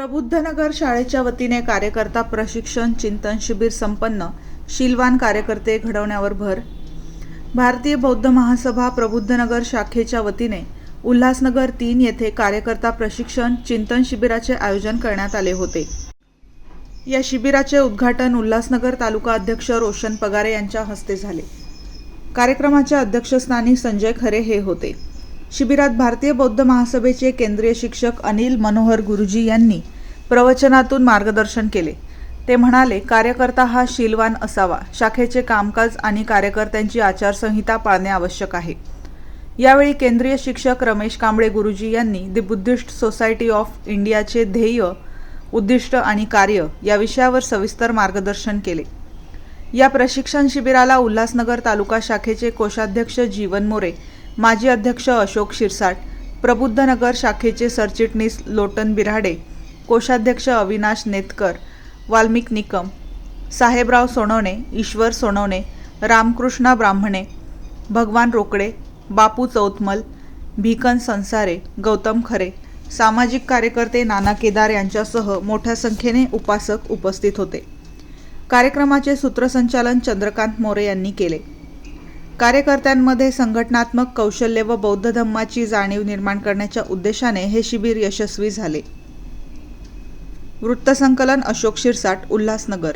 प्रबुद्धनगर शाळेच्या वतीने कार्यकर्ता प्रशिक्षण चिंतन शिबिर संपन्न, शीलवान कार्यकर्ते घडवण्यावर भर। भारतीय बौद्ध महासभा प्रबुद्धनगर शाखेच्या वतीने उल्हासनगर 3 येथे कार्यकर्ता प्रशिक्षण चिंतन शिबिराचे आयोजन करण्यात आले होते। या शिबिराचे उद्घाटन उल्हासनगर तालुका अध्यक्ष रोशन पगारे यांच्या हस्ते झाले। कार्यक्रमाच्या अध्यक्षस्थानी संजय खरे हे होते। शिबिरात भारतीय बौद्ध महासभेचे केंद्रीय शिक्षक अनिल मनोहर गुरुजी यांनी प्रवचनातून मार्गदर्शन केले। ते म्हणाले, कार्यकर्ता हा शीलवान असावा, शाखेचे कामकाज आणि कार्यकर्त्यांची आचारसंहिता पाळणे आवश्यक आहे। यावेळी केंद्रीय शिक्षक रमेश कांबळे गुरुजी यांनी द बुद्धिस्ट सोसायटी ऑफ इंडियाचे ध्येय, उद्दिष्ट आणि कार्य या विषयावर सविस्तर मार्गदर्शन केले। या प्रशिक्षण शिबिराला उल्हासनगर तालुका शाखेचे कोषाध्यक्ष जीवन मोरे, माजी अध्यक्ष अशोक शिरसाट, प्रबुद्धनगर शाखेचे सरचिटणीस लोटन बिराडे, कोषाध्यक्ष अविनाश नेतकर, वाल्मिक निकम, साहेबराव सोनवणे, ईश्वर सोनवणे, रामकृष्णा ब्राह्मणे, भगवान रोकडे, बापू चौतमल, भिकन संसारे, गौतम खरे, सामाजिक कार्यकर्ते नाना केदार यांच्यासह मोठ्या संख्येने उपासक उपस्थित होते। कार्यक्रमाचे सूत्रसंचालन चंद्रकांत मोरे यांनी केले। कार्यकर्त्यांमध्ये संघटनात्मक कौशल्य व बौद्ध धम्माची जाणीव निर्माण करण्याच्या उद्देशाने हे शिबिर यशस्वी झाले। वृत्तसंकलन अशोक शिरसाट, उल्हासनगर।